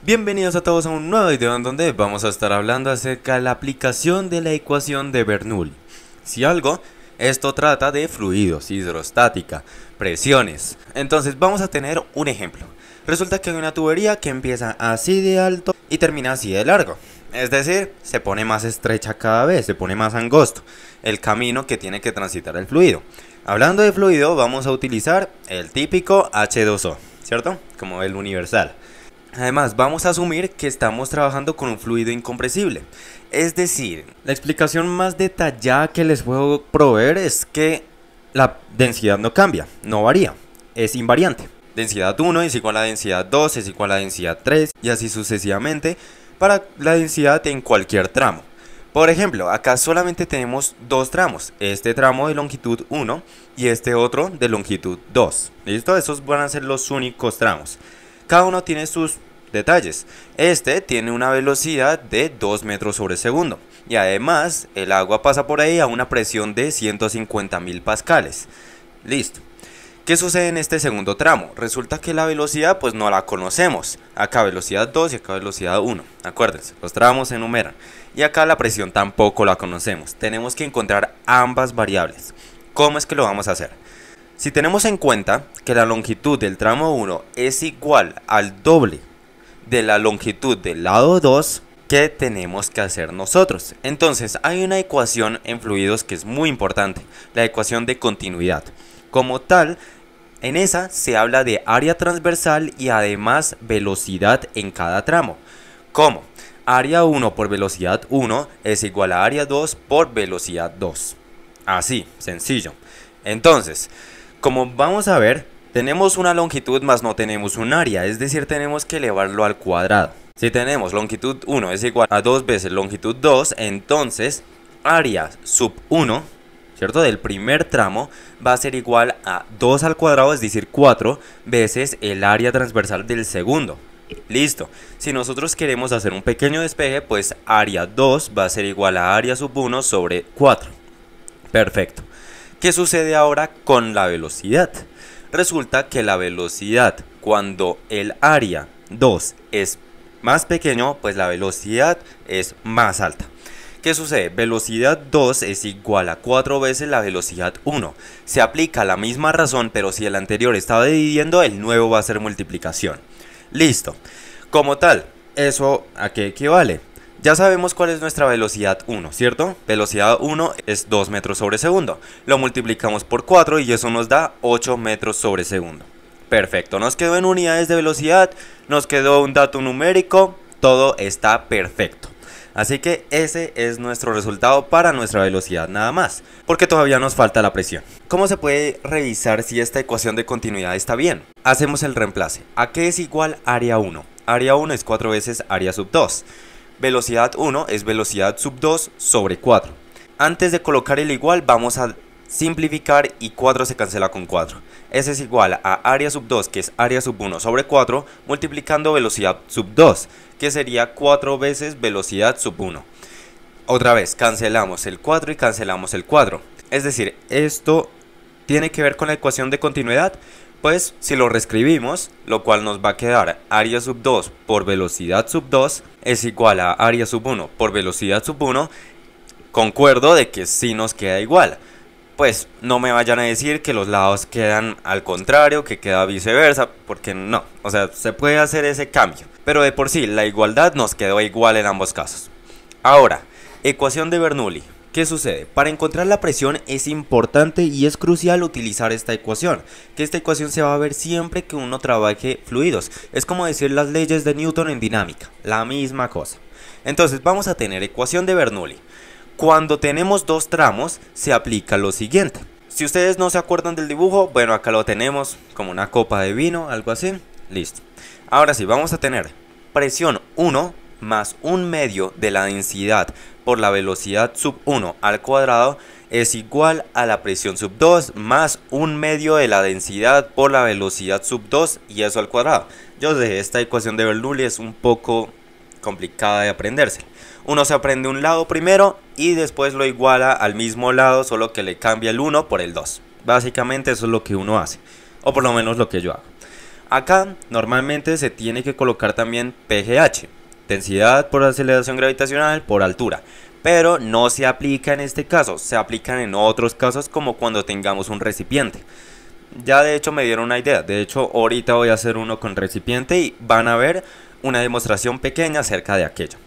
Bienvenidos a todos a un nuevo video en donde vamos a estar hablando acerca de la aplicación de la ecuación de Bernoulli. Si algo, esto trata de fluidos, hidrostática, presiones. Entonces vamos a tener un ejemplo. Resulta que hay una tubería que empieza así de alto y termina así de largo. Es decir, se pone más estrecha cada vez, se pone más angosto el camino que tiene que transitar el fluido. Hablando de fluido, vamos a utilizar el típico H2O, ¿cierto? Como el universal. Además, vamos a asumir que estamos trabajando con un fluido incompresible. Es decir, la explicación más detallada que les puedo proveer es que la densidad no cambia, no varía, es invariante. Densidad 1 es igual a densidad 2, es igual a densidad 3 y así sucesivamente para la densidad en cualquier tramo. Por ejemplo, acá solamente tenemos dos tramos, este tramo de longitud 1 y este otro de longitud 2. ¿Listo? Esos van a ser los únicos tramos. Cada uno tiene sus detalles. Este tiene una velocidad de 2 metros sobre segundo y además el agua pasa por ahí a una presión de 150.000 pascales. Listo. ¿Qué sucede en este segundo tramo? Resulta que la velocidad pues no la conocemos. Acá velocidad 2 y acá velocidad 1. Acuérdense, los tramos se enumeran. Y acá la presión tampoco la conocemos. Tenemos que encontrar ambas variables. ¿Cómo es que lo vamos a hacer? Si tenemos en cuenta que la longitud del tramo 1 es igual al doble de la longitud del lado 2, ¿qué tenemos que hacer nosotros? Entonces hay una ecuación en fluidos que es muy importante, la ecuación de continuidad. Como tal, en esa se habla de área transversal y además velocidad en cada tramo. ¿Cómo? Área 1 por velocidad 1 es igual a área 2 por velocidad 2. Así, sencillo. Entonces, como vamos a ver, tenemos una longitud más no tenemos un área, es decir, tenemos que elevarlo al cuadrado. Si tenemos longitud 1 es igual a 2 veces longitud 2, entonces área sub 1, ¿cierto? Del primer tramo va a ser igual a 2 al cuadrado, es decir, 4 veces el área transversal del segundo. Listo. Si nosotros queremos hacer un pequeño despeje, pues área 2 va a ser igual a área sub 1 sobre 4. Perfecto. ¿Qué sucede ahora con la velocidad? Resulta que la velocidad, cuando el área 2 es más pequeño, pues la velocidad es más alta. ¿Qué sucede? Velocidad 2 es igual a 4 veces la velocidad 1. Se aplica la misma razón, pero si el anterior estaba dividiendo, el nuevo va a ser multiplicación. Listo. Como tal, ¿eso a qué equivale? Ya sabemos cuál es nuestra velocidad 1, ¿cierto? Velocidad 1 es 2 metros sobre segundo. Lo multiplicamos por 4 y eso nos da 8 metros sobre segundo. Perfecto, nos quedó en unidades de velocidad, nos quedó un dato numérico, todo está perfecto. Así que ese es nuestro resultado para nuestra velocidad nada más, porque todavía nos falta la presión. ¿Cómo se puede revisar si esta ecuación de continuidad está bien? Hacemos el reemplace. ¿A qué es igual área 1? Área 1 es 4 veces área sub 2. Velocidad 1 es velocidad sub 2 sobre 4. Antes de colocar el igual vamos a simplificar y 4 se cancela con 4. Ese es igual a área sub 2, que es área sub 1 sobre 4, multiplicando velocidad sub 2, que sería 4 veces velocidad sub 1. Otra vez, cancelamos el 4 y cancelamos el 4. Es decir, esto tiene que ver con la ecuación de continuidad. Pues si lo reescribimos, lo cual nos va a quedar área sub 2 por velocidad sub 2 es igual a área sub 1 por velocidad sub 1, concuerdo de que sí nos queda igual. Pues no me vayan a decir que los lados quedan al contrario, que queda viceversa, porque no, o sea, se puede hacer ese cambio. Pero de por sí, la igualdad nos quedó igual en ambos casos. Ahora, ecuación de Bernoulli. ¿Qué sucede? Para encontrar la presión es importante y es crucial utilizar esta ecuación, que esta ecuación se va a ver siempre que uno trabaje fluidos. Es como decir las leyes de Newton en dinámica, la misma cosa. Entonces vamos a tener ecuación de Bernoulli. Cuando tenemos dos tramos se aplica lo siguiente. Si ustedes no se acuerdan del dibujo, bueno, acá lo tenemos como una copa de vino, algo así. Listo. Ahora sí, vamos a tener presión 1 más 1/2 de la densidad por la velocidad sub 1 al cuadrado es igual a la presión sub 2 más 1/2 de la densidad por la velocidad sub 2 y eso al cuadrado. Yo sé, esta ecuación de Bernoulli es un poco complicada de aprenderse. Uno se aprende un lado primero y después lo iguala al mismo lado, solo que le cambia el 1 por el 2. Básicamente eso es lo que uno hace, o por lo menos lo que yo hago. Acá normalmente se tiene que colocar también PGH, densidad por aceleración gravitacional por altura, pero no se aplica en este caso, se aplican en otros casos como cuando tengamos un recipiente. Ya de hecho me dieron una idea, de hecho ahorita voy a hacer uno con recipiente y van a ver una demostración pequeña acerca de aquello.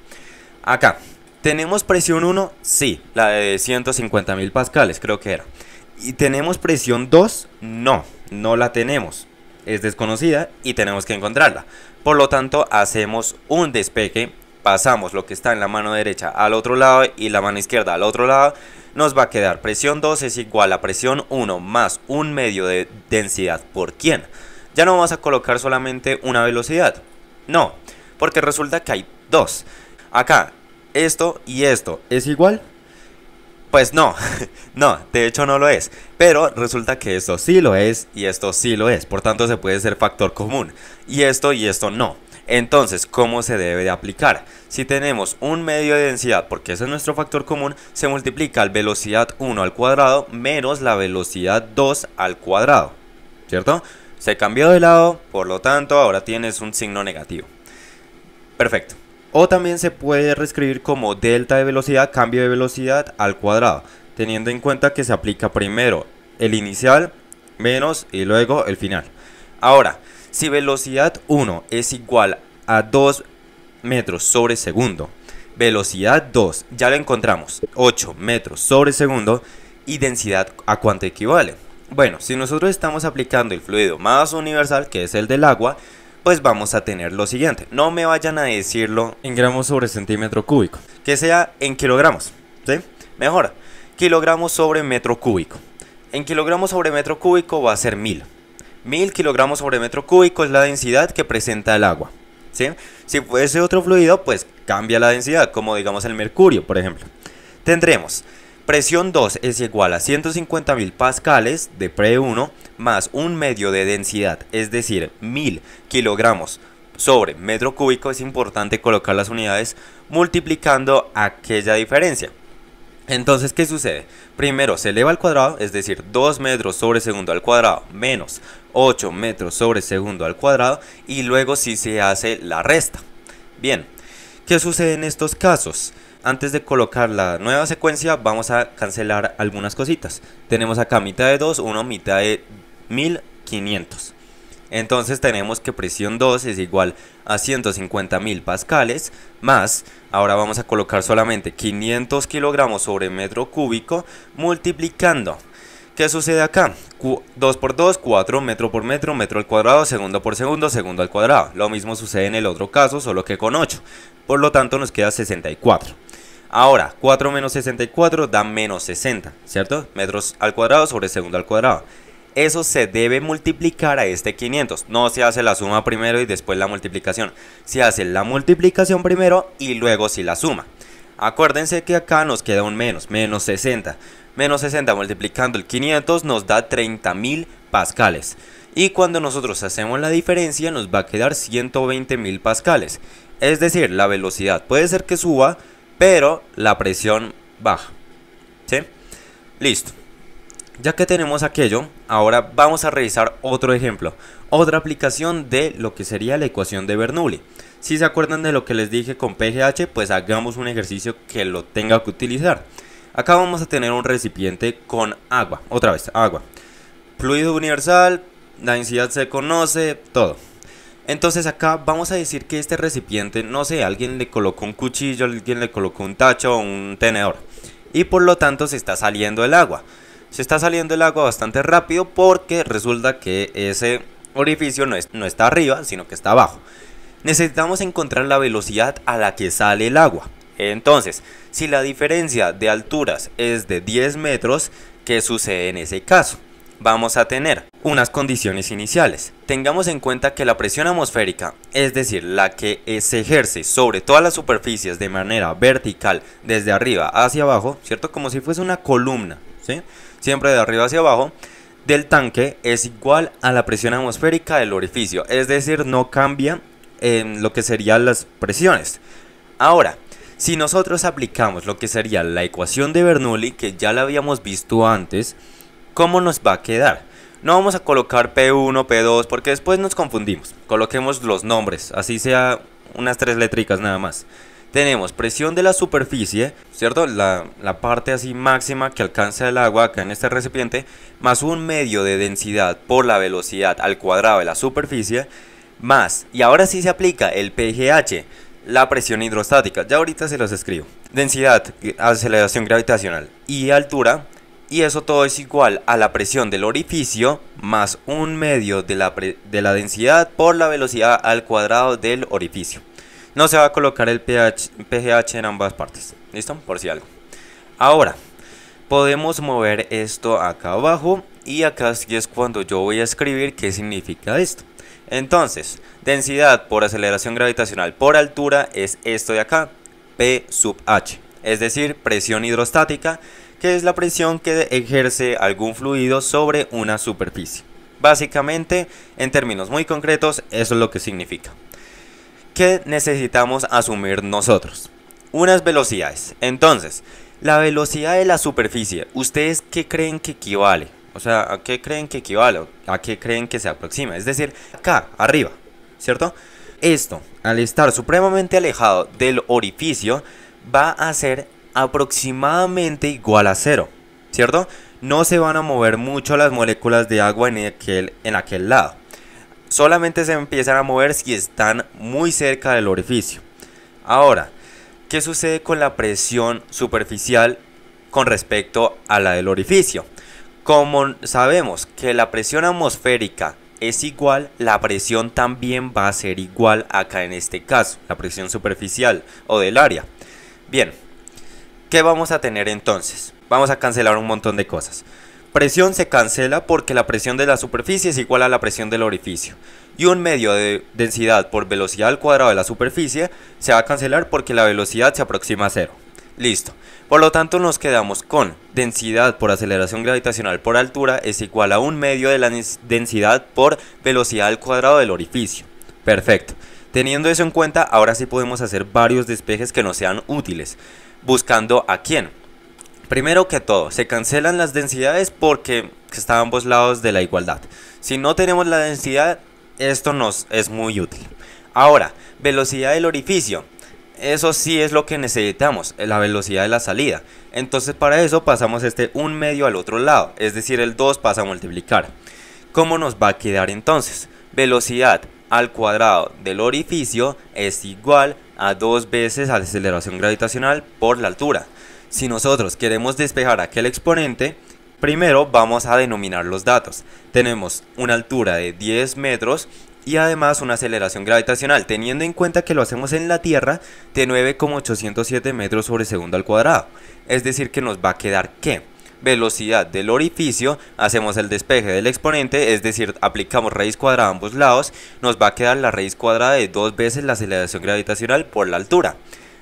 Acá, ¿tenemos presión 1? Sí, la de 150.000 pascales creo que era. ¿Y tenemos presión 2? No, no la tenemos. Es desconocida y tenemos que encontrarla. Por lo tanto, hacemos un despeje, pasamos lo que está en la mano derecha al otro lado y la mano izquierda al otro lado. Nos va a quedar presión 2 es igual a presión 1 más un medio de densidad por quién. Ya no vamos a colocar solamente una velocidad. No, porque resulta que hay dos. Acá, esto y esto, ¿es igual? Pues no, no, de hecho no lo es. Pero resulta que esto sí lo es y esto sí lo es. Por tanto se puede ser factor común. Y esto no. Entonces, ¿cómo se debe de aplicar? Si tenemos un medio de densidad, porque ese es nuestro factor común, se multiplica la velocidad 1 al cuadrado menos la velocidad 2 al cuadrado. ¿Cierto? Se cambió de lado, por lo tanto ahora tienes un signo negativo. Perfecto. O también se puede reescribir como delta de velocidad, cambio de velocidad al cuadrado, teniendo en cuenta que se aplica primero el inicial menos y luego el final. Ahora, si velocidad 1 es igual a 2 metros sobre segundo, velocidad 2 ya lo encontramos, 8 metros sobre segundo, y densidad ¿a cuánto equivale? Bueno, si nosotros estamos aplicando el fluido más universal, que es el del agua, pues vamos a tener lo siguiente. No me vayan a decirlo en gramos sobre centímetro cúbico, que sea en kilogramos, ¿sí? Mejor, kilogramos sobre metro cúbico. En kilogramos sobre metro cúbico va a ser 1000. 1000 kilogramos sobre metro cúbico es la densidad que presenta el agua, ¿sí? Si fuese otro fluido, pues cambia la densidad, como digamos el mercurio, por ejemplo. Tendremos presión 2 es igual a 150.000 pascales de pre 1 más un medio de densidad, es decir, 1000 kilogramos sobre metro cúbico. Es importante colocar las unidades multiplicando aquella diferencia. Entonces, ¿qué sucede? Primero se eleva al cuadrado, es decir, 2 metros sobre segundo al cuadrado menos 8 metros sobre segundo al cuadrado, y luego sí se hace la resta. Bien, ¿qué sucede en estos casos? Antes de colocar la nueva secuencia vamos a cancelar algunas cositas. Tenemos acá mitad de 2, 1 mitad de 1500. Entonces tenemos que presión 2 es igual a 150.000 pascales más, ahora vamos a colocar solamente 500 kilogramos sobre metro cúbico multiplicando. ¿Qué sucede acá? 2 por 2, 4, metro por metro, metro al cuadrado, segundo por segundo, segundo al cuadrado. Lo mismo sucede en el otro caso, solo que con 8. Por lo tanto nos queda 64. Ahora, 4 menos 64 da menos 60, ¿cierto? Metros al cuadrado sobre segundo al cuadrado. Eso se debe multiplicar a este 500. No se hace la suma primero y después la multiplicación. Se hace la multiplicación primero y luego sí la suma. Acuérdense que acá nos queda un menos 60. Menos 60 multiplicando el 500 nos da 30.000 pascales. Y cuando nosotros hacemos la diferencia nos va a quedar 120.000 pascales. Es decir, la velocidad puede ser que suba, pero la presión baja. ¿Sí? Listo. Ya que tenemos aquello, ahora vamos a revisar otro ejemplo, otra aplicación de lo que sería la ecuación de Bernoulli. Si se acuerdan de lo que les dije con PGH, pues hagamos un ejercicio que lo tenga que utilizar. Acá vamos a tener un recipiente con agua, otra vez, agua. Fluido universal, la densidad se conoce, todo. Entonces acá vamos a decir que este recipiente, no sé, alguien le colocó un cuchillo, alguien le colocó un tacho o un tenedor, y por lo tanto se está saliendo el agua. Se está saliendo el agua bastante rápido porque resulta que ese orificio no está arriba, sino que está abajo. Necesitamos encontrar la velocidad a la que sale el agua. Entonces, si la diferencia de alturas es de 10 metros, ¿qué sucede en ese caso? Vamos a tener unas condiciones iniciales. Tengamos en cuenta que la presión atmosférica, es decir, la que se ejerce sobre todas las superficies de manera vertical desde arriba hacia abajo, ¿cierto? Como si fuese una columna, ¿sí? Siempre de arriba hacia abajo, del tanque es igual a la presión atmosférica del orificio, es decir, no cambia en lo que serían las presiones. Ahora, si nosotros aplicamos lo que sería la ecuación de Bernoulli, que ya la habíamos visto antes, ¿cómo nos va a quedar? No vamos a colocar P1, P2 porque después nos confundimos. Coloquemos los nombres, así sea unas 3 letricas nada más. Tenemos presión de la superficie, ¿cierto? La parte así máxima que alcanza el agua acá en este recipiente, más un medio de densidad por la velocidad al cuadrado de la superficie, más, y ahora sí se aplica el PGH, la presión hidrostática, ya ahorita se los escribo. Densidad, aceleración gravitacional y altura, y eso todo es igual a la presión del orificio más un medio de la densidad por la velocidad al cuadrado del orificio. No se va a colocar el PGH en ambas partes, ¿listo? Por si algo. Ahora, podemos mover esto acá abajo y acá sí es cuando yo voy a escribir qué significa esto. Entonces, densidad por aceleración gravitacional por altura es esto de acá, P sub H, es decir, presión hidrostática, que es la presión que ejerce algún fluido sobre una superficie. Básicamente, en términos muy concretos, eso es lo que significa. ¿Qué necesitamos asumir nosotros? Unas velocidades. Entonces, la velocidad de la superficie, ¿ustedes qué creen que equivale? O sea, ¿a qué creen que equivale? ¿A qué creen que se aproxima? Es decir, acá, arriba, ¿cierto? Esto, al estar supremamente alejado del orificio, va a ser aproximadamente igual a 0, ¿cierto? No se van a mover mucho las moléculas de agua en aquel lado. Solamente se empiezan a mover si están muy cerca del orificio. Ahora, ¿qué sucede con la presión superficial con respecto a la del orificio? Como sabemos que la presión atmosférica es igual, la presión también va a ser igual acá en este caso, la presión superficial o del área. Bien, ¿qué vamos a tener entonces? Vamos a cancelar un montón de cosas. Presión se cancela porque la presión de la superficie es igual a la presión del orificio. Y un medio de densidad por velocidad al cuadrado de la superficie se va a cancelar porque la velocidad se aproxima a 0. Listo. Por lo tanto nos quedamos con densidad por aceleración gravitacional por altura es igual a un medio de la densidad por velocidad al cuadrado del orificio. Perfecto. Teniendo eso en cuenta, ahora sí podemos hacer varios despejes que nos sean útiles. Buscando a quién. Primero que todo, se cancelan las densidades porque están a ambos lados de la igualdad. Si no tenemos la densidad, esto nos es muy útil. Ahora, velocidad del orificio. Eso sí es lo que necesitamos, la velocidad de la salida. Entonces para eso pasamos un medio al otro lado, es decir, el 2 pasa a multiplicar. ¿Cómo nos va a quedar entonces? Velocidad al cuadrado del orificio es igual a 2 veces la aceleración gravitacional por la altura. Si nosotros queremos despejar aquel exponente, primero vamos a denominar los datos. Tenemos una altura de 10 metros y además una aceleración gravitacional, teniendo en cuenta que lo hacemos en la Tierra, de 9,807 metros sobre segundo al cuadrado. Es decir que nos va a quedar ¿qué? Velocidad del orificio, hacemos el despeje del exponente, es decir, aplicamos raíz cuadrada a ambos lados, nos va a quedar la raíz cuadrada de 2 veces la aceleración gravitacional por la altura.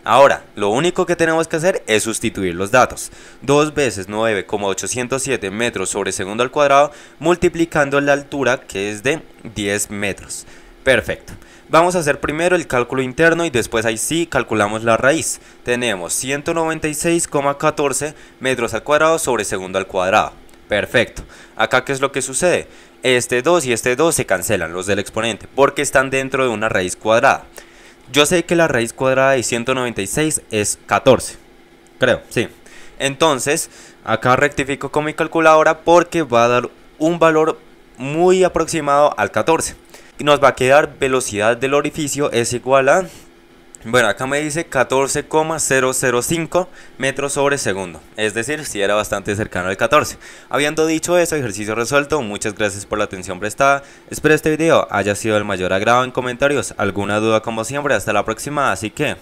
Ahora, lo único que tenemos que hacer es sustituir los datos. 2 veces 9,807 metros sobre segundo al cuadrado, multiplicando la altura que es de 10 metros. Perfecto. Vamos a hacer primero el cálculo interno y después ahí sí calculamos la raíz. Tenemos 196,14 metros al cuadrado sobre segundo al cuadrado. Perfecto. Acá ¿qué es lo que sucede? Este 2 y este 2 se cancelan, los del exponente, porque están dentro de una raíz cuadrada. Yo sé que la raíz cuadrada de 196 es 14, creo, sí. Entonces, acá rectifico con mi calculadora porque va a dar un valor muy aproximado al 14. Y nos va a quedar velocidad del orificio es igual a... Bueno, acá me dice 14,005 metros sobre segundo. Es decir, si era bastante cercano al 14. Habiendo dicho eso, ejercicio resuelto. Muchas gracias por la atención prestada. Espero este video haya sido del mayor agrado en comentarios. Alguna duda como siempre, hasta la próxima. Así que...